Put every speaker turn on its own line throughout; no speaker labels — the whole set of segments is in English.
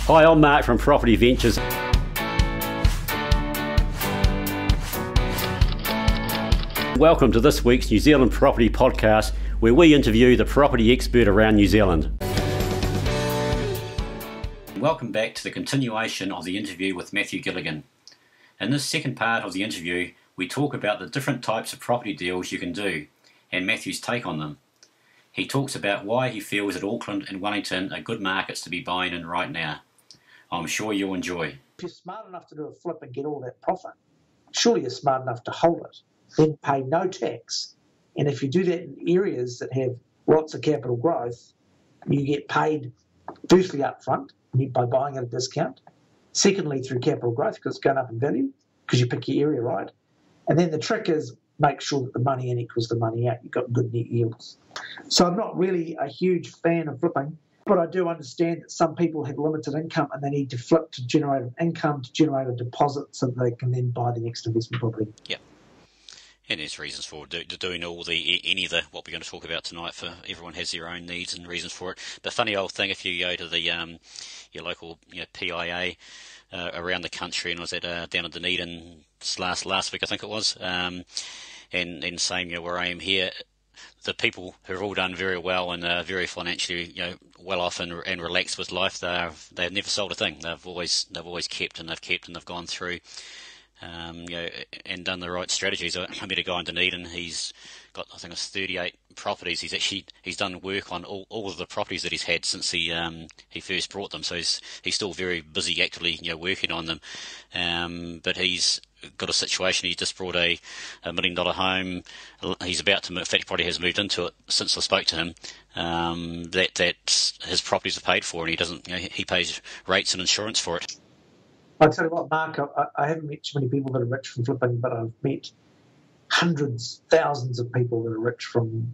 Hi, I'm Mark from Property Ventures. Welcome to this week's New Zealand Property Podcast, where we interview the property expert around New Zealand. Welcome back to the continuation of the interview with Matthew Gilligan. In this second part of the interview, we talk about the different types of property deals you can do, and Matthew's take on them. He talks about why he feels that Auckland and Wellington are good markets to be buying in right now. I'm sure you'll enjoy.
If you're smart enough to do a flip and get all that profit, surely you're smart enough to hold it, then pay no tax. And if you do that in areas that have lots of capital growth, you get paid firstly up front by buying at a discount, secondly through capital growth because it's going up in value because you pick your area right, and then the trick is make sure that the money in equals the money out. You've got good net yields. So I'm not really a huge fan of flipping, but I do understand that some people have limited income and they need to flip to generate an income, to generate a deposit so that they can then buy the next investment property.
Yeah. And there's reasons for doing any of what we're going to talk about tonight. For everyone has their own needs and reasons for it. But funny old thing, if you go to the your local PIA around the country, and I was at down at Dunedin last week, I think it was, and same where I am here, the people who have all done very well and are very financially well off and relaxed with life, they've never sold a thing. They've always kept and they've gone through. And done the right strategies. I met a guy in Dunedin. He's got, I think it's 38 properties. He's done work on all of the properties that he's had since he first brought them. So he's still very busy actively working on them. But he's got a situation. He just brought a $1 million home. He's about to, in fact, probably has moved into it since I spoke to him. That his properties are paid for, and he doesn't. He pays rates and insurance for it.
I'll tell you what, Mark, I haven't met too many people that are rich from flipping, but I've met hundreds, thousands of people that are rich from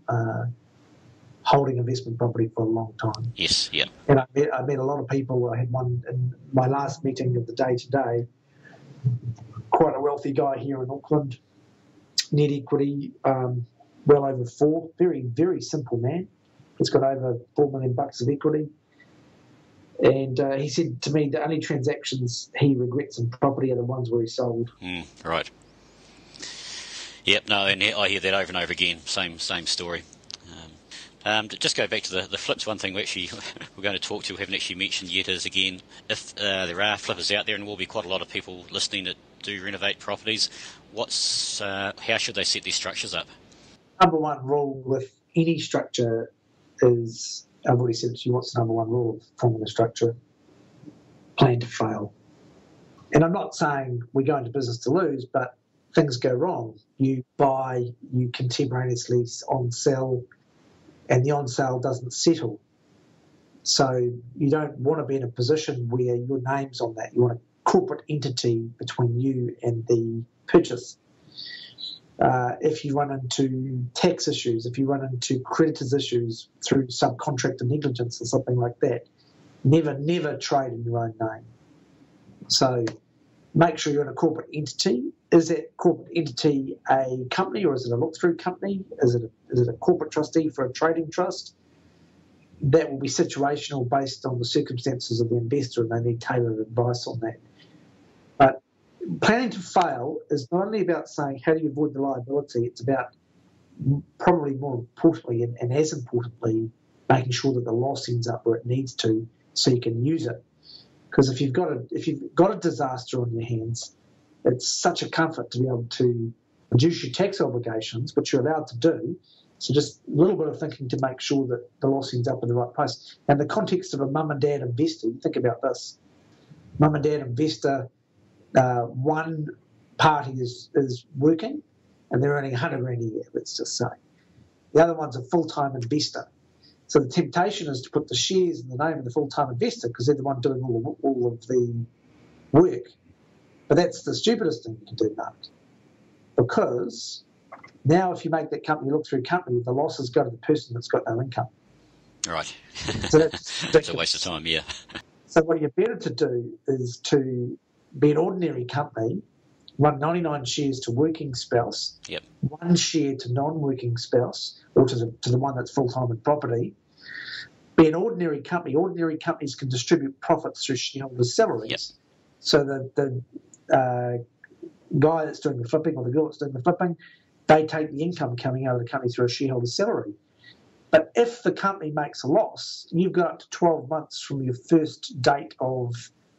holding investment property for a long time.
Yes, yeah.
And I met a lot of people. I had one in my last meeting of the day today, quite a wealthy guy here in Auckland, net equity, well over 4, very, very simple man. He's got over $4 million of equity. And he said to me the only transactions he regrets in property are the ones where he sold.
Right. Yep, no, and I hear that over and over again, same story. Just go back to the flips. One thing we're going to talk to, we haven't actually mentioned yet, is again, if there are flippers out there, and there will be quite a lot of people listening that do renovate properties, how should they set these structures up?
Number one rule with any structure is, I've already said to you, what's the number one rule of forming a structure? Plan to fail. And I'm not saying we go into business to lose, but things go wrong. You buy, you contemporaneously on-sell, and the on-sale doesn't settle. So you don't want to be in a position where your name's on that. You want a corporate entity between you and the purchase. If you run into tax issues, if you run into creditors issues through subcontractor negligence or something like that, never trade in your own name. So make sure you're in a corporate entity. Is that corporate entity a company, or is it a look-through company? Is it a corporate trustee for a trading trust? That will be situational based on the circumstances of the investor, and they need tailored advice on that. But planning to fail is not only about saying how do you avoid the liability, it's about probably more importantly and as importantly making sure that the loss ends up where it needs to so you can use it. Because if you've got a disaster on your hands, it's such a comfort to be able to reduce your tax obligations, which you're allowed to do. So just a little bit of thinking to make sure that the loss ends up in the right place. And the context of a mum and dad investor, you think about this. Mum and dad investor, one party is working and they're earning 100 grand a year, let's just say. The other one's a full-time investor. So the temptation is to put the shares in the name of the full-time investor because they're the one doing all of the work. But that's the stupidest thing you can do, Mark. Because now if you make that company look through company, the losses go to the person that's got no income.
Right.
So that's
a waste of time, yeah.
So what you're better to do is to be an ordinary company, run 99 shares to working spouse,
yep.
1 share to non-working spouse, or to the one that's full-time in property, be an ordinary company. Ordinary companies can distribute profits through shareholders' salaries.
Yep.
So the guy that's doing the flipping or the girl that's doing the flipping, they take the income coming out of the company through a shareholder's salary. But if the company makes a loss, you've got up to 12 months from your first date of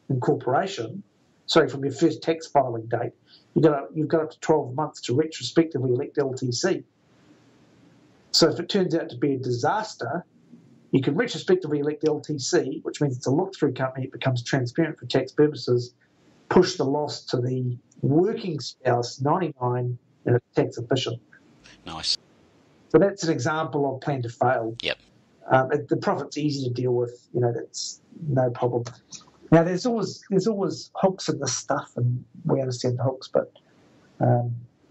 incorporation, from your first tax filing date, you've got up to 12 months to retrospectively elect LTC. So if it turns out to be a disaster, you can retrospectively elect LTC, which means it's a look-through company. It becomes transparent for tax purposes, push the loss to the working spouse, 99, and it's tax efficient.
Nice.
So that's an example of plan to fail.
Yep.
The profit's easy to deal with. That's no problem. Now, there's always hooks in this stuff, and we understand the hooks, but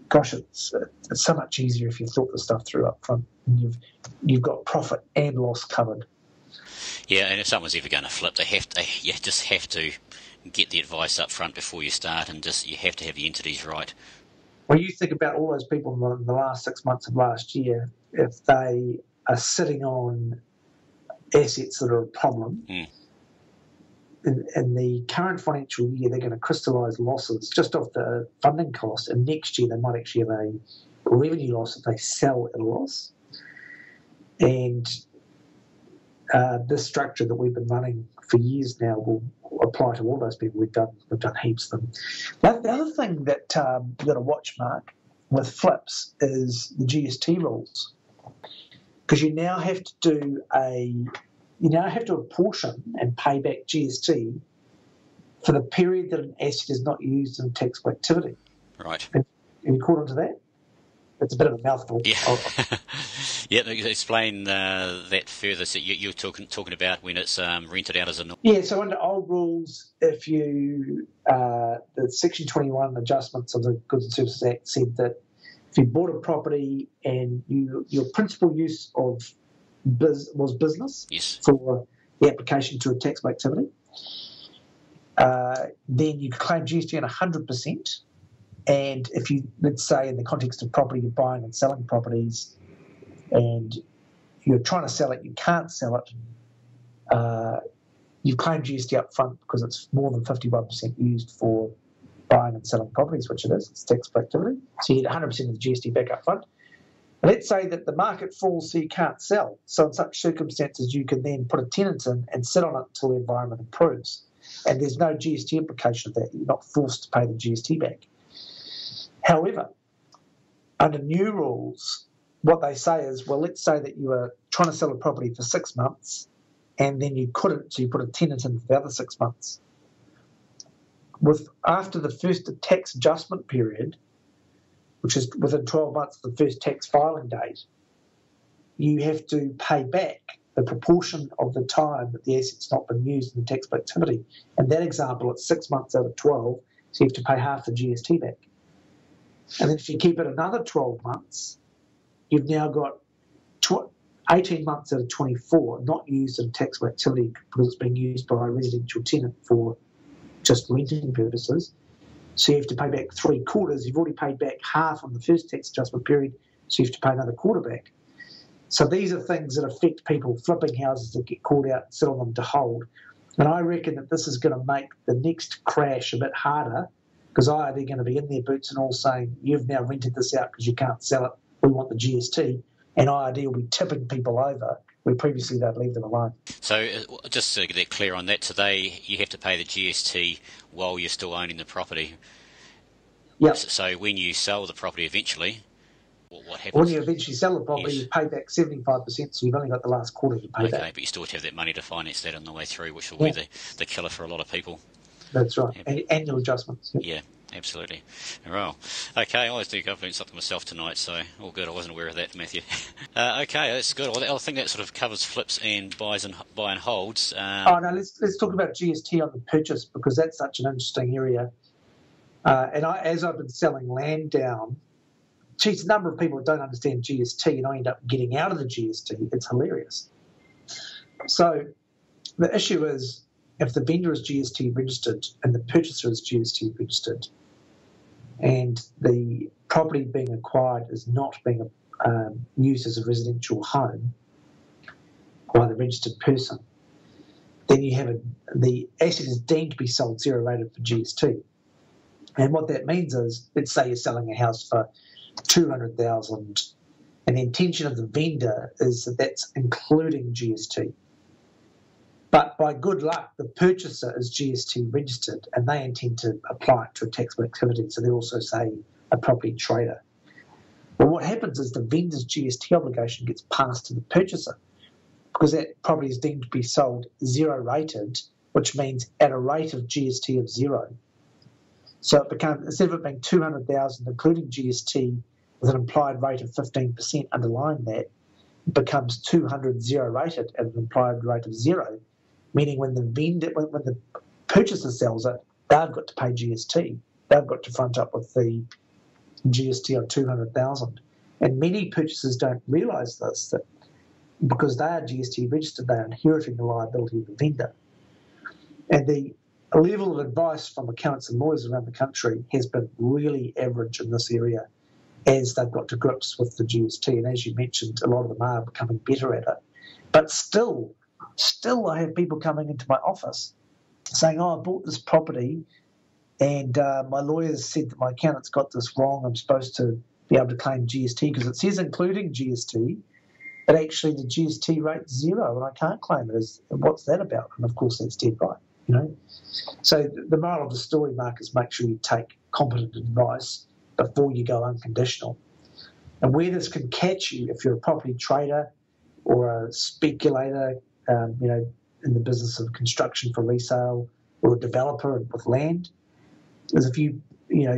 gosh, it's so much easier if you've thought the stuff through up front and you've got profit and loss covered.
Yeah, and if someone's ever going to flip, you just have to get the advice up front before you start, and you have to have the entities right.
When you think about all those people in the last 6 months of last year, if they are sitting on assets that are a problem, in the current financial year, they're going to crystallise losses just off the funding cost, and next year they might actually have a revenue loss if they sell at a loss. And this structure that we've been running for years now will apply to all those people. We've done heaps of them. The other thing that you've got to watch, Mark, with flips is the GST rules, because you now have to apportion and pay back GST for the period that an asset is not used in taxable activity.
Right.
Have you caught on to that? It's a bit of a mouthful.
Yeah. Yeah, explain that further. So you're talking about when it's rented out as a...
Yeah, so under old rules, if you... the Section 21 adjustments of the Goods and Services Act said that if you bought a property and your principal use was business,
yes,
for the application to a taxable activity, then you could claim GST on 100%. And if you, let's say in the context of property, you're buying and selling properties and you're trying to sell it, you can't sell it, you claim GST up front because it's more than 51% used for buying and selling properties, which it is. It's taxable activity. So you get 100% of the GST back up front. And let's say that the market falls so you can't sell. So in such circumstances, you can then put a tenant in and sit on it until the environment improves. And there's no GST implication of that. You're not forced to pay the GST back. However, under new rules, what they say is, well, let's say that you were trying to sell a property for 6 months and then you couldn't, so you put a tenant in for the other 6 months. After the first tax adjustment period, which is within 12 months of the first tax filing date, you have to pay back the proportion of the time that the asset's not been used in the taxable activity. In that example, it's 6 months out of 12, so you have to pay half the GST back. And then if you keep it another 12 months, you've now got 18 months out of 24 not used in taxable activity because it's being used by a residential tenant for just renting purposes. So you have to pay back 3/4. You've already paid back half on the first tax adjustment period, so you have to pay another quarter back. So these are things that affect people flipping houses that get caught out and sit on them to hold. And I reckon that this is going to make the next crash a bit harder, because they're going to be in their boots and all saying, you've now rented this out because you can't sell it, we want the GST, and IRD will be tipping people over where previously they'd leave them alone.
So just to get clear on that, today you have to pay the GST while you're still owning the property.
Yep.
So when you sell the property eventually, what happens?
When you eventually sell the property,
Yes.
You pay back 75%, so you've only got the last quarter to pay back.
Okay, but you still have to have that money to finance that on the way through, which will be the killer for a lot of people.
That's right.
Yep.
Annual adjustments. Yep.
Yeah, absolutely. Well, okay, I always do go learn something myself tonight, so all good. I wasn't aware of that, Matthew. Okay, that's good. Well, I think that sort of covers flips and buy and holds.
Let's talk about GST on the purchase, because that's such an interesting area. As I've been selling land down, a number of people don't understand GST, and I end up getting out of the GST. It's hilarious. So the issue is, if the vendor is GST registered and the purchaser is GST registered, and the property being acquired is not being used as a residential home, by the registered person, then you have the asset is deemed to be sold zero rated for GST. And what that means is, let's say you're selling a house for 200,000, and the intention of the vendor is that that's including GST. But by good luck, the purchaser is GST registered, and they intend to apply it to a taxable activity. So they're also, say, a property trader. Well, what happens is the vendor's GST obligation gets passed to the purchaser, because that property is deemed to be sold zero rated, which means at a rate of GST of zero. So it becomes, instead of it being 200,000 including GST with an implied rate of 15% underlying that, it becomes 200 zero rated at an implied rate of zero, meaning when the purchaser sells it, they've got to pay GST. They've got to front up with the GST of 200,000. And many purchasers don't realise this, that because they are GST registered, they're inheriting the liability of the vendor. And the level of advice from accountants and lawyers around the country has been really average in this area as they've got to grips with the GST. And as you mentioned, a lot of them are becoming better at it. But still I have people coming into my office saying, I bought this property and my lawyers said that my accountant's got this wrong. I'm supposed to be able to claim GST because it says including GST, but actually the GST rate's zero and I can't claim it. What's that about? And of course that's dead right. So the moral of the story, Mark, is make sure you take competent advice before you go unconditional. And where this can catch you, if you're a property trader or a speculator, in the business of construction for resale, or a developer with land, is if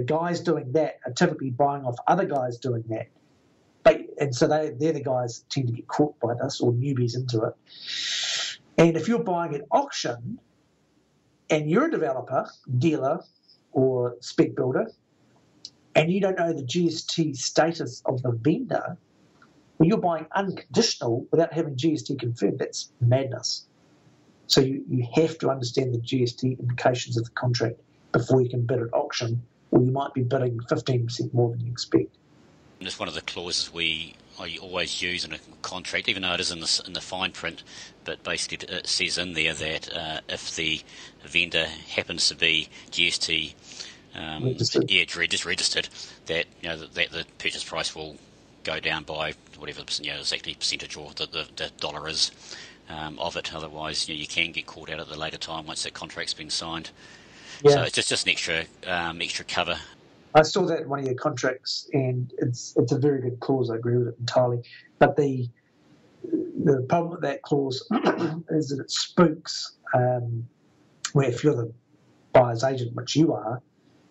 guys doing that are typically buying off other guys doing that. And so they're the guys that tend to get caught by this, or newbies into it. And if you're buying at auction, and you're a developer, dealer, or spec builder, and you don't know the GST status of the vendor, when you're buying unconditional without having GST confirmed, that's madness. So you have to understand the GST implications of the contract before you can bid at auction, or you might be bidding 15% more than you expect.
It's one of the clauses I always use in a contract, even though it is in the fine print, but basically it says in there that if the vendor happens to be GST registered, that that the purchase price will go down by whatever exactly percentage or the dollar is of it. Otherwise, you can get caught out at the later time once that contract's been signed. Yeah. So it's just an extra cover.
I saw that in one of your contracts, and it's a very good clause. I agree with it entirely. But the problem with that clause is that it spooks, where if you're the buyer's agent, which you are,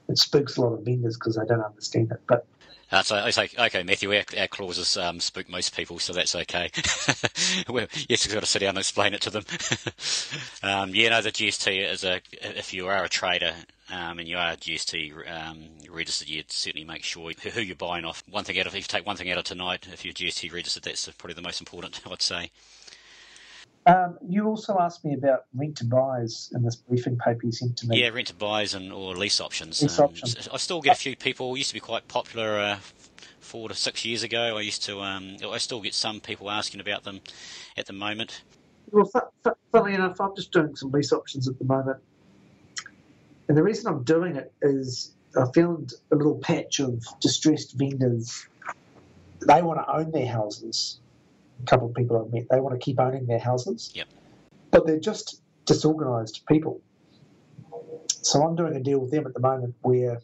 it spooks a lot of vendors because they don't understand it. But
so I say, okay, Matthew, our clauses spook most people, so that's okay. Well, yes, we've got to sit down and explain it to them. The GST is if you are a trader and you are GST registered, you'd certainly make sure who you're buying off. If you take one thing out of tonight, if you're GST registered, that's probably the most important, I'd say.
You also asked me about rent-to-buys in this briefing paper you sent to me.
Yeah, rent-to-buys or lease options.
Options.
I still get a few people. It used to be quite popular 4 to 6 years ago. I still get some people asking about them at the moment.
Well, funnily enough, I'm just doing some lease options at the moment. And the reason I'm doing it is I found a little patch of distressed vendors. They want to own their houses. A couple of people I've met, they want to keep owning their houses.
Yep.
But they're just disorganised people. So I'm doing a deal with them at the moment where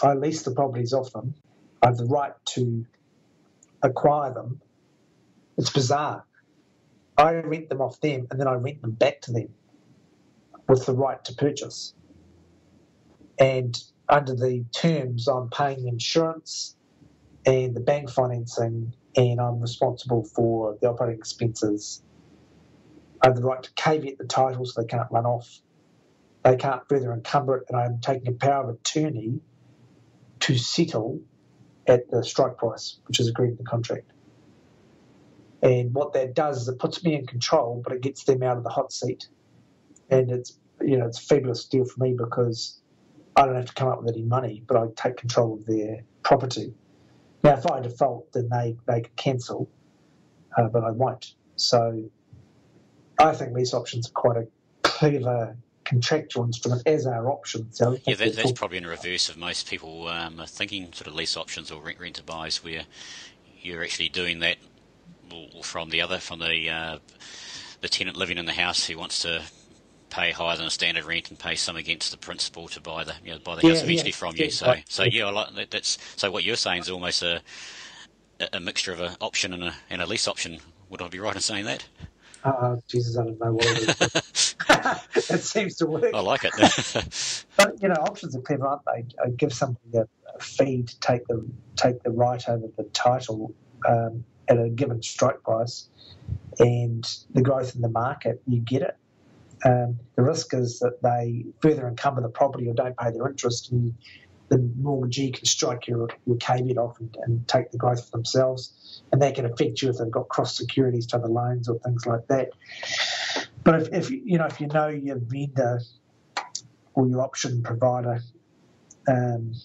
I lease the properties off them. I have the right to acquire them. It's bizarre. I rent them off them and then I rent them back to them with the right to purchase. And under the terms, I'm paying insurance and the bank financing, and I'm responsible for the operating expenses. I have the right to caveat the title so they can't run off. They can't further encumber it, and I'm taking a power of attorney to settle at the strike price, which is agreed in the contract. And what that does is it puts me in control, but it gets them out of the hot seat. And it's a fabulous deal for me because I don't have to come up with any money, but I take control of their property. Now, if I default, then they can cancel, but I won't. So I think lease options are quite a clever contractual instrument, as are options. So
yeah, that's probably in reverse of most people are thinking sort of lease options or rent to buys, where you're actually doing that from the tenant living in the house who wants to pay higher than a standard rent and pay some against the principal to buy the house eventually from you. So I like that. That's so what you're saying is almost a mixture of an option and a lease option. Would I be right in saying that?
Jesus, I don't know what it is. It seems to work.
I like it.
But options are clever, aren't they? Give somebody a fee to take the right over the title at a given strike price, and the growth in the market, you get it. The risk is that they further encumber the property or don't pay their interest, and the mortgagee can strike your caveat off and take the growth for themselves, and that can affect you if they've got cross securities to other loans or things like that. But if you know your vendor or your option provider, and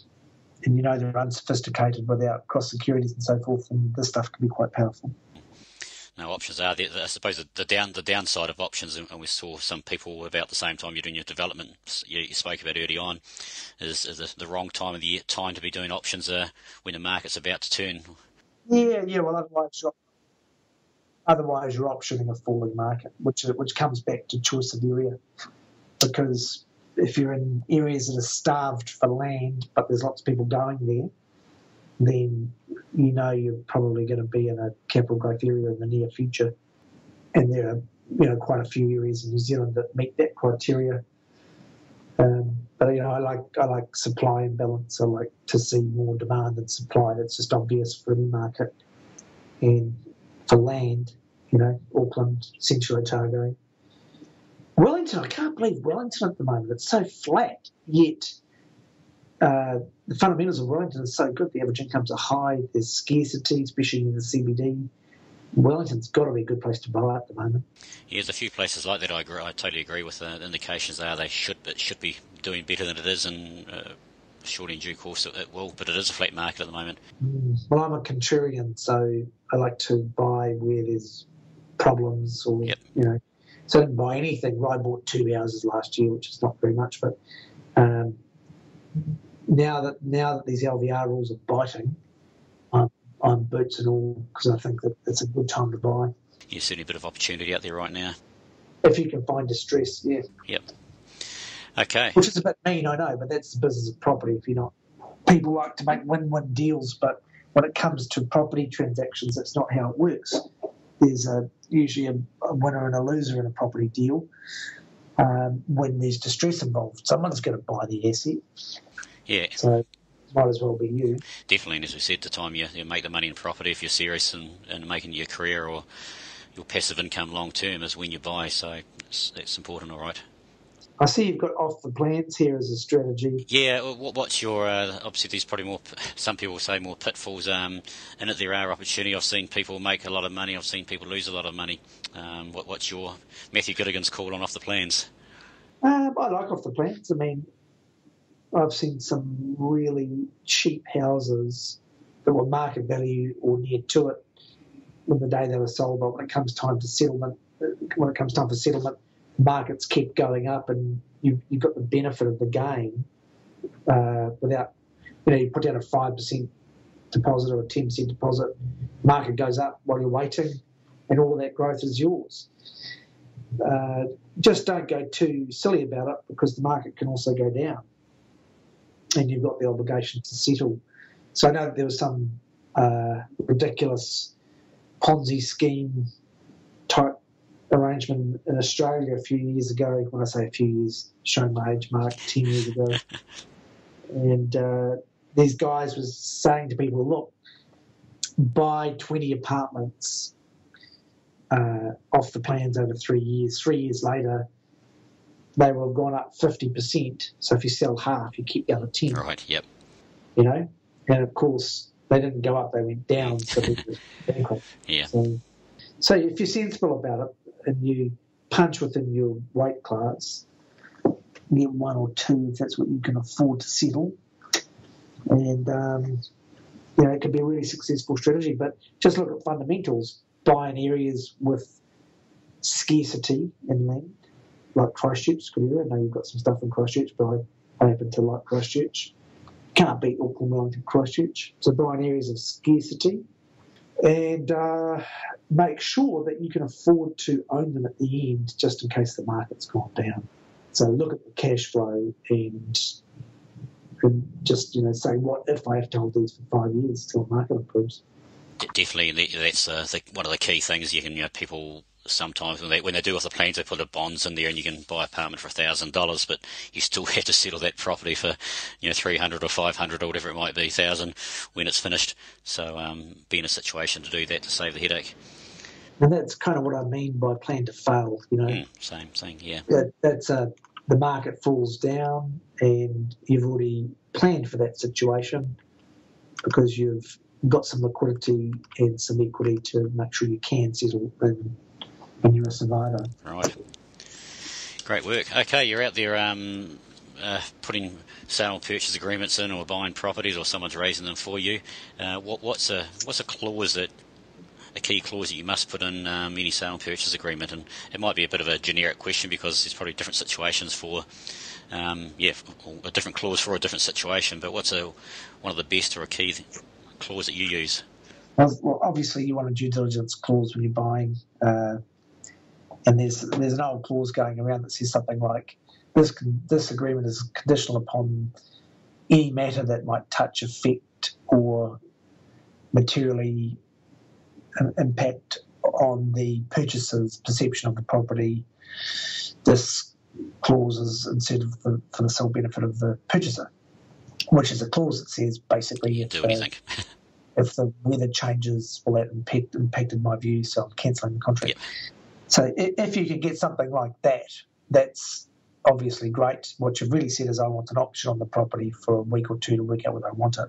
you know they're unsophisticated without cross securities and so forth, then this stuff can be quite powerful.
No, options are there. I suppose the downside of options, and we saw some people about the same time you're doing your development, you spoke about early on, is the wrong time of the year, time to be doing options when the market's about to turn.
Yeah. Well, otherwise you're optioning a falling market, which comes back to choice of area, because if you're in areas that are starved for land, but there's lots of people going there, then you're probably going to be in a capital growth area in the near future. And there are, quite a few areas in New Zealand that meet that criteria. But I like supply and balance. I like to see more demand than supply. That's just obvious for any market. And for land, Auckland, Central Otago. Wellington, I can't believe Wellington at the moment. It's so flat, yet the fundamentals of Wellington are so good. The average incomes are high. There's scarcity, especially in the CBD. Wellington's got to be a good place to buy at the moment.
Yeah, there's a few places like that. I totally agree with the indications there. They should be doing better than it is, and short in due course it will. But it is a flat market at the moment.
Well, I'm a contrarian, so I like to buy where there's problems, or So I didn't buy anything. I bought 2 houses last year, which is not very much, but now that these LVR rules are biting, I'm boots and all, because I think that it's a good time to buy.
You're seeing a bit of opportunity out there right now.
If you can find distress, yeah.
Yep. Okay.
Which is a bit mean, I know, but that's the business of property. If you're not, people like to make win-win deals, but when it comes to property transactions, that's not how it works. There's usually a winner and a loser in a property deal. When there's distress involved, someone's going to buy the asset.
Yeah.
So it might as well be you.
Definitely, and as we said, the time you make the money in property, if you're serious in making your career or your passive income long term, is when you buy. So that's important, all right.
I see you've got off the plans here as a strategy.
Yeah, what's your, obviously there's probably more, some people say more pitfalls in it. There are opportunity. I've seen people make a lot of money. I've seen people lose a lot of money. What's your Matthew Gilligan's call on off the plans?
I like off the plans. I mean, I've seen some really cheap houses that were market value or near to it on the day they were sold, but when it comes time for settlement, markets kept going up, and you've got the benefit of the gain without, you put down a 5% deposit or a 10% deposit, market goes up while you're waiting, and all of that growth is yours. Just don't go too silly about it, because the market can also go down, and you've got the obligation to settle. So I know that there was some ridiculous Ponzi scheme type arrangement in Australia a few years ago. When I say a few years, showing my age, Mark, 10 years ago. And these guys was saying to people, look, buy 20 apartments off the plans over 3 years. 3 years later, they will have gone up 50%. So if you sell half, you keep the other 10.
Right, yep.
And of course, they didn't go up, they went down. So
yeah.
So if you're sensible about it and you punch within your weight class, get one or two if that's what you can afford to settle. And, it could be a really successful strategy. But just look at fundamentals. Buy in areas with scarcity in land, like Christchurch, I know you've got some stuff in Christchurch, but I happen to like Christchurch. Can't beat Auckland, Wellington, Christchurch. So buy in areas of scarcity and make sure that you can afford to own them at the end just in case the market's gone down. So look at the cash flow and just, say, what if I have to hold these for 5 years till the market improves?
Definitely, that's one of the key things. You can, people sometimes when they do off the plans, they put the bonds in there, and you can buy an apartment for $1,000, but you still have to settle that property for, $300 or $500 or whatever it might be, $1,000 when it's finished. So, be in a situation to do that to save the headache.
And that's kind of what I mean by plan to fail.
Same thing, yeah.
That's the market falls down, and you've already planned for that situation because you've got some liquidity and some equity to make sure you can settle when you're a survivor.
Right. Great work. Okay, you're out there putting sale and purchase agreements in, or buying properties, or someone's raising them for you. What's a clause a key clause that you must put in any sale and purchase agreement? And it might be a bit of a generic question because there's probably different situations for a different clause for a different situation. But what's one of the best or a key clause that you use?
Well, obviously you want a due diligence clause when you're buying, and there's an old clause going around that says something like this agreement is conditional upon any matter that might touch, affect, or materially impact on the purchaser's perception of the property. This clause is inserted for the sole benefit of the purchaser, which is a clause that says basically
do what you think.
If the weather changes, will that impacted my view, so I'm cancelling the contract.
Yep.
So if you can get something like that, that's obviously great. What you've really said is I want an option on the property for a week or two to work out whether I want it.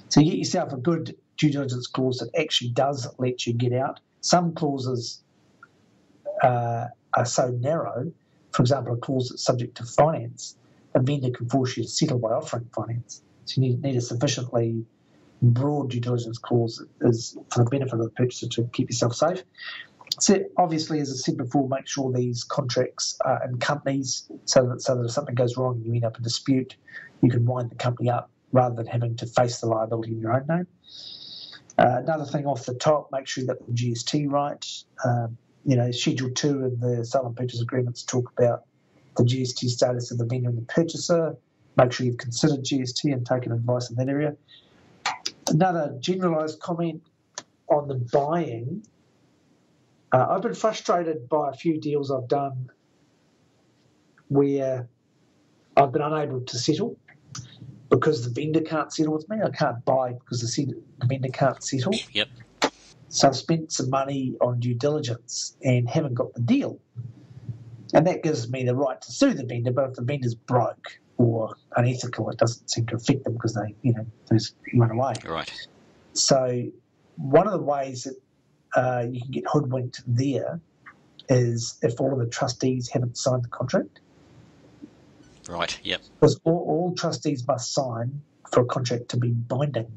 So you get yourself a good due diligence clause that actually does let you get out. Some clauses are so narrow. For example, a clause that's subject to finance, a vendor can force you to settle by offering finance. So you need a sufficiently broad due diligence clause that is for the benefit of the purchaser to keep yourself safe. So obviously, as I said before, make sure these contracts are in companies so that if something goes wrong and you end up in dispute, you can wind the company up rather than having to face the liability in your own name. Another thing off the top, make sure you got the GST right. Schedule 2 of the sale and purchase agreements talk about the GST status of the vendor and the purchaser. Make sure you've considered GST and taken advice in that area. Another generalised comment on the buying. I've been frustrated by a few deals I've done where I've been unable to settle because the vendor can't settle with me. I can't buy because the vendor can't settle.
Yep.
So I've spent some money on due diligence and haven't got the deal. And that gives me the right to sue the vendor, but if the vendor's broke or unethical, it doesn't seem to affect them because they just run away.
Right.
So one of the ways that you can get hoodwinked there is if all of the trustees haven't signed the contract.
Right, yep.
Because all trustees must sign for a contract to be binding.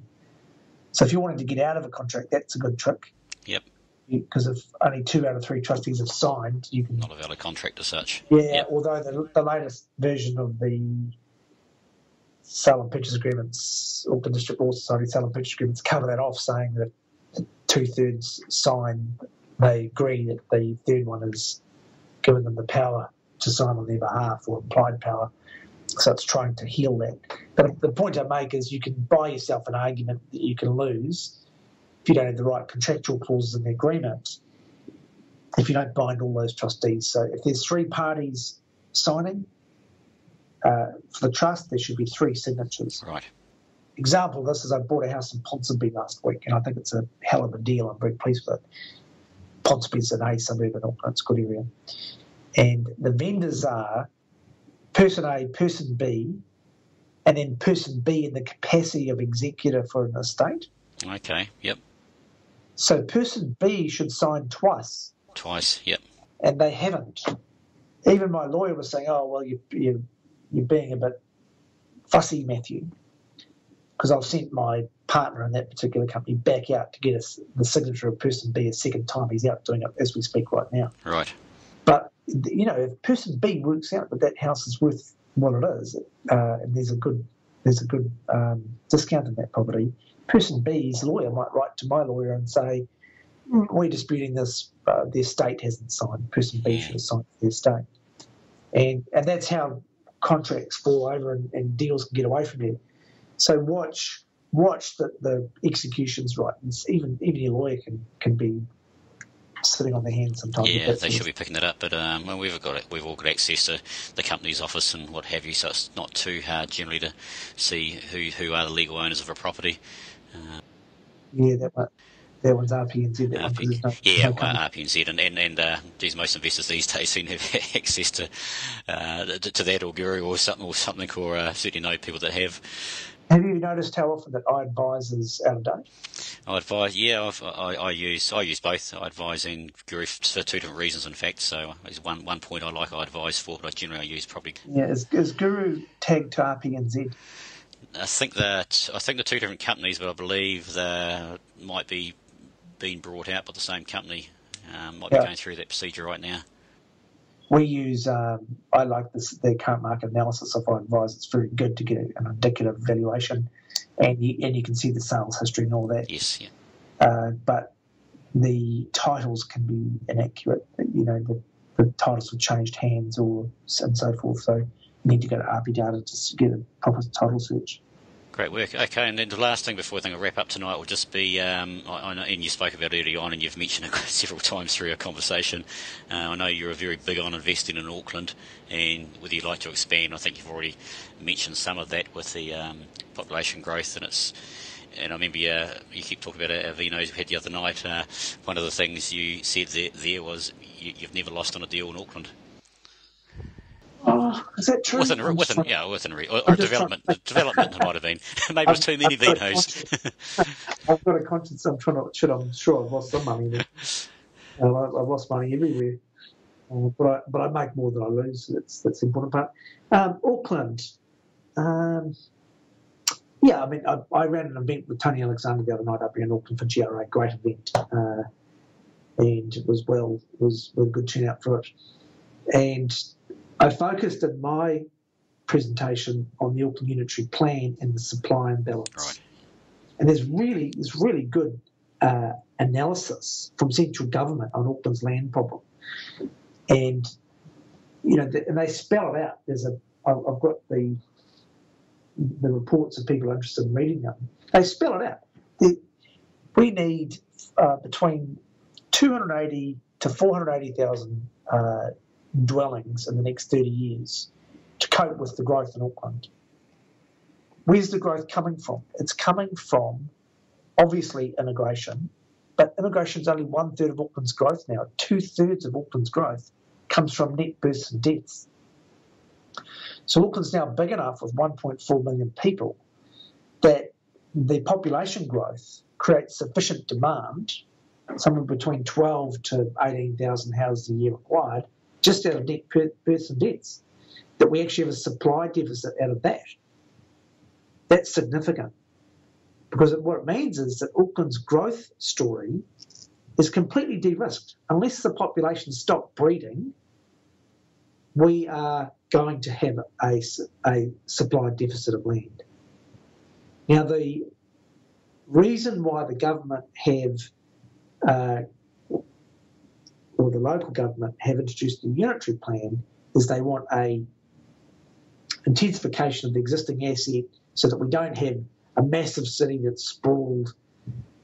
So if you wanted to get out of a contract, that's a good trick.
Yep.
Because if only 2 out of 3 trustees have signed, you can...
Not a valid contract as such.
Yeah,
yep.
Although the latest version of the sale and purchase agreements, Auckland District Law Society sale and purchase agreements cover that off, saying that 2/3 sign, they agree that the third one has given them the power to sign on their behalf, or implied power. So it's trying to heal that. But the point I make is you can buy yourself an argument that you can lose if you don't have the right contractual clauses in the agreement, if you don't bind all those trustees. So if there's 3 parties signing for the trust, there should be 3 signatures.
Right.
Example of this is I bought a house in Ponsonby last week, and I think it's a hell of a deal. I'm very pleased with it. Ponsonby's an A suburb in Auckland. It's a good area. And the vendors are person A, person B, and then person B in the capacity of executor for an estate.
Okay, yep.
So person B should sign twice.
Twice, yep.
And they haven't. Even my lawyer was saying, oh, well, you're being a bit fussy, Matthew, because I've sent my partner in that particular company back out to get the signature of person B a second time. He's out doing it as we speak right now.
Right.
But, if person B works out that house is worth what it is, and there's a good discount in that property, person B's lawyer might write to my lawyer and say, we're disputing this, the estate hasn't signed. Person B should have signed the estate. And that's how contracts fall over and deals can get away from you. So watch that the execution's right. And even your lawyer can be sitting on their hands sometimes.
Yeah, they should be picking that up. But we've all got access to the company's office and what have you, so it's not too hard generally to see who are the legal owners of a property.
That one's RPNZ.
RPNZ, and geez, most investors these days seem to have access to that or Guru or something, or certainly know people that have.
Have you noticed how often that I advise is out of date?
I advise, yeah. I use both. I advise and Guru for two different reasons, in fact. So there's one point I advise for, but I use probably.
Yeah, is Guru tagged to RPNZ?
I think the two different companies, but I believe they might be being brought out by the same company. Might be going through that procedure right now.
We use, I like the current market analysis of our advice. It's very good to get an indicative valuation, and you can see the sales history and all that.
Yes, yeah.
But the titles can be inaccurate. The titles have changed hands and so forth. So you need to go to RP Data to get a proper title search.
Great work. Okay, and then the last thing before I think I'll wrap up tonight will just be, I know, and you spoke about it early on, and you've mentioned it several times through our conversation. I know you're very big on investing in Auckland, and whether you'd like to expand, I think you've already mentioned some of that with the population growth, and I remember you keep talking about our Vinos we had the other night. One of the things you said there was you've never lost on a deal in Auckland.
Oh, is that true?
Development it might have been. Maybe it was too many Vinos.
I've got a conscience. I'm sure I've lost some money there. I've lost money everywhere, but I make more than I lose. So that's the important part. Auckland. I mean, I ran an event with Tony Alexander the other night up here in Auckland for GRA. Great event, and it was a good turnout for it, and I focused in my presentation on the Auckland Unitary Plan and the supply and balance.
Right.
And there's really good analysis from central government on Auckland's land problem. And, and they spell it out. I've got the reports of people interested in reading them. They spell it out. We need between 280 to 480,000 dwellings in the next 30 years to cope with the growth in Auckland. Where's the growth coming from? It's coming from, obviously, immigration, but immigration is only 1/3 of Auckland's growth now. 2/3 of Auckland's growth comes from net births and deaths. So Auckland's now big enough with 1.4 million people that the population growth creates sufficient demand, somewhere between 12 to 18,000 houses a year required, just out of net births and deaths, that we actually have a supply deficit out of that. That's significant, because what it means is that Auckland's growth story is completely de-risked. Unless the population stop breeding, we are going to have a supply deficit of land. Now, the reason why the government or the local government have introduced the unitary plan is they want a intensification of the existing asset so that we don't have a massive city that's sprawled,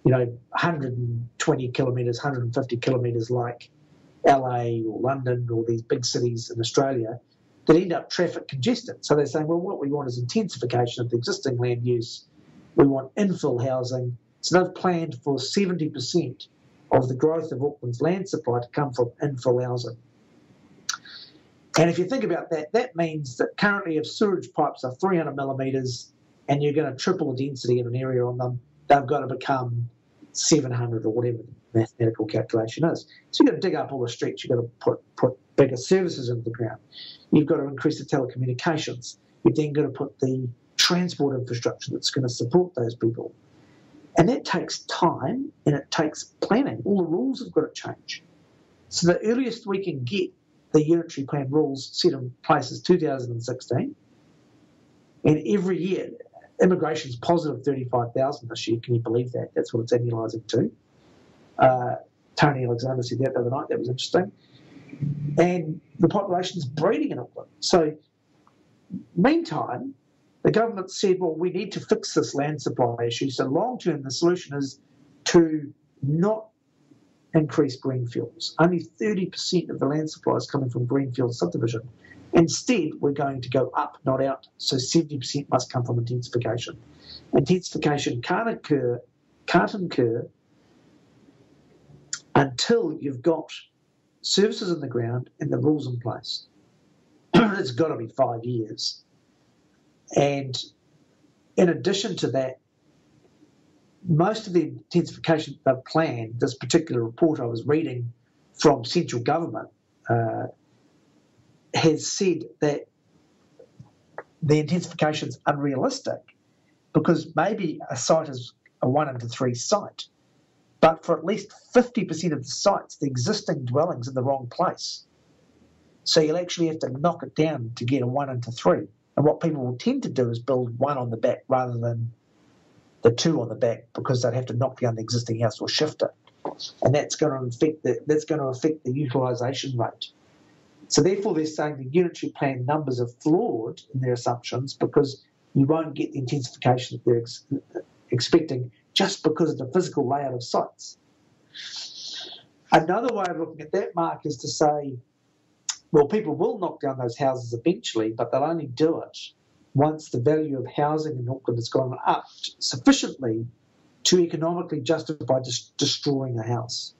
120 kilometres, 150 kilometres like LA or London or these big cities in Australia that end up traffic congested. So they're saying, well, what we want is intensification of the existing land use. We want infill housing. So they've planned for 70% of the growth of Auckland's land supply to come from infill housing. And if you think about that, that means that currently if sewage pipes are 300 millimetres and you're going to triple the density of an area on them, they've got to become 700 or whatever the mathematical calculation is. So you've got to dig up all the streets. You've got to put bigger services into the ground. You've got to increase the telecommunications. You've then got to put the transport infrastructure that's going to support those people. And that takes time and it takes planning. All the rules have got to change. So the earliest we can get the unitary plan rules set in place is 2016. And every year, immigration's positive 35,000 this year. Can you believe that? That's what it's annualising to. Tony Alexander said that the other night. That was interesting. And the population's breeding in Auckland. So, meantime, the government said, well, we need to fix this land supply issue. So long-term, the solution is to not increase greenfields. Only 30% of the land supply is coming from greenfield subdivision. Instead, we're going to go up, not out. So 70% must come from intensification. Intensification can't occur until you've got services in the ground and the rules in place. It's got to be 5 years. And in addition to that, most of the intensification they've planned, this particular report I was reading from central government, has said that the intensification is unrealistic because maybe a site is a 1 into 3 site, but for at least 50% of the sites, the existing dwelling's in the wrong place. So you'll actually have to knock it down to get a 1 into 3. And what people will tend to do is build 1 on the back rather than the 2 on the back because they'd have to knock down the existing house or shift it. And that's going to affect the utilisation rate. So therefore they're saying the unitary plan numbers are flawed in their assumptions because you won't get the intensification that they're expecting just because of the physical layout of sites. Another way of looking at that, Mark, is to say, well, people will knock down those houses eventually, but they'll only do it once the value of housing in Auckland has gone up sufficiently to economically justify destroying a house.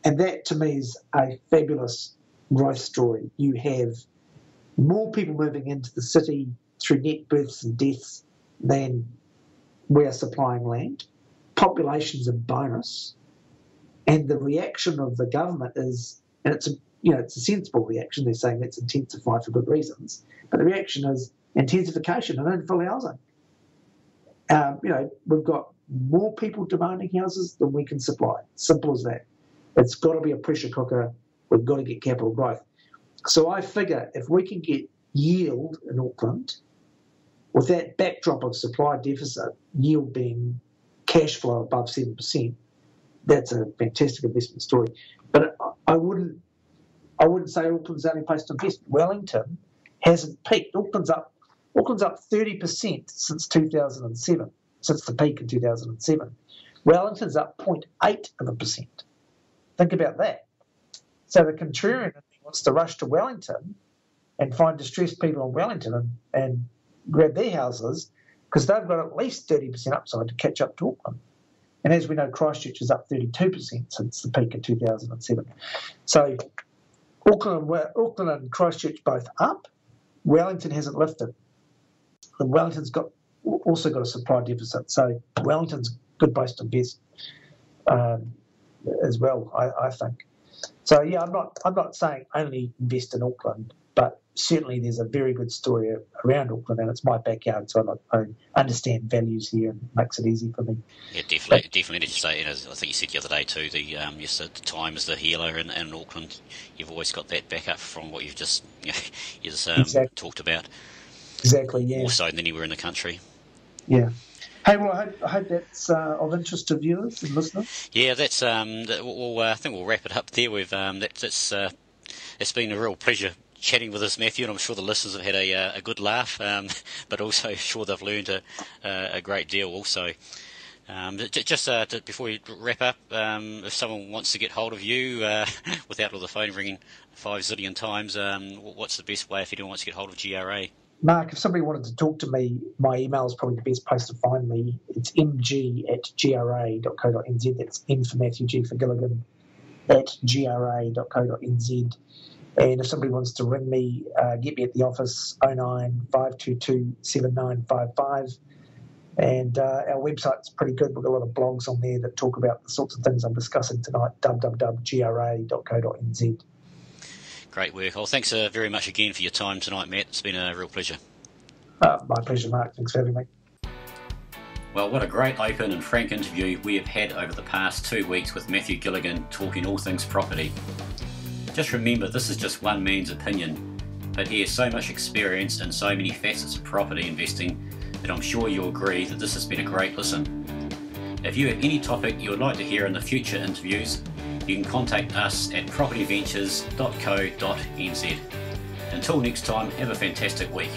And that, to me, is a fabulous growth story. You have more people moving into the city through net births and deaths than we are supplying land. Population's a bonus. And the reaction of the government is, and it's a sensible reaction. They're saying let's intensify for good reasons. But the reaction is intensification and infill housing. We've got more people demanding houses than we can supply. Simple as that. It's got to be a pressure cooker. We've got to get capital growth. So I figure if we can get yield in Auckland, with that backdrop of supply deficit, yield being cash flow above 7%, that's a fantastic investment story. But I wouldn't say Auckland's the only place to invest. Wellington hasn't peaked. Auckland's up 30% since 2007, since the peak in 2007. Wellington's up 0.8%. Think about that. So the contrarian wants to rush to Wellington and find distressed people in Wellington and grab their houses because they've got at least 30% upside to catch up to Auckland. And as we know, Christchurch is up 32% since the peak of 2007. So Auckland and Christchurch both up. Wellington hasn't lifted. And Wellington's also got a supply deficit. So Wellington's a good place to invest as well, I think. So yeah, I'm not saying only invest in Auckland, but certainly there's a very good story around Auckland, and it's my backyard, so I understand values here and makes it easy for me.
Yeah, definitely. Need to say, as I think you said the other day too, the time is the healer in Auckland. You've always got that backup from what you've just
Exactly.
talked about.
Exactly. Yeah.
More so than anywhere in the country.
Yeah. Hey, well, I hope that's of interest to viewers and listeners.
Yeah, that's. I think we'll wrap it up there. It's been a real pleasure chatting with us, Matthew, and I'm sure the listeners have had a good laugh, but also sure they've learned a great deal also. Before we wrap up, if someone wants to get hold of you without all the phone ringing 5 zillion times, what's the best way if anyone wants to get hold of GRA?
Mark, if somebody wanted to talk to me, my email is probably the best place to find me. It's mg@gra.co.nz. That's M for Matthew, G for Gilligan, at gra.co.nz. And if somebody wants to ring me, get me at the office, 09 522 7955. And our website's pretty good. We've got a lot of blogs on there that talk about the sorts of things I'm discussing tonight, www.gra.co.nz.
Great work. Well, thanks very much again for your time tonight, Matt. It's been a real pleasure.
My pleasure, Mark. Thanks for having me.
Well, what a great open and frank interview we have had over the past 2 weeks with Matthew Gilligan talking all things property. Just remember, this is just one man's opinion, but he has so much experience in so many facets of property investing that I'm sure you'll agree that this has been a great listen. If you have any topic you would like to hear in the future interviews, you can contact us at propertyventures.co.nz. Until next time, have a fantastic week.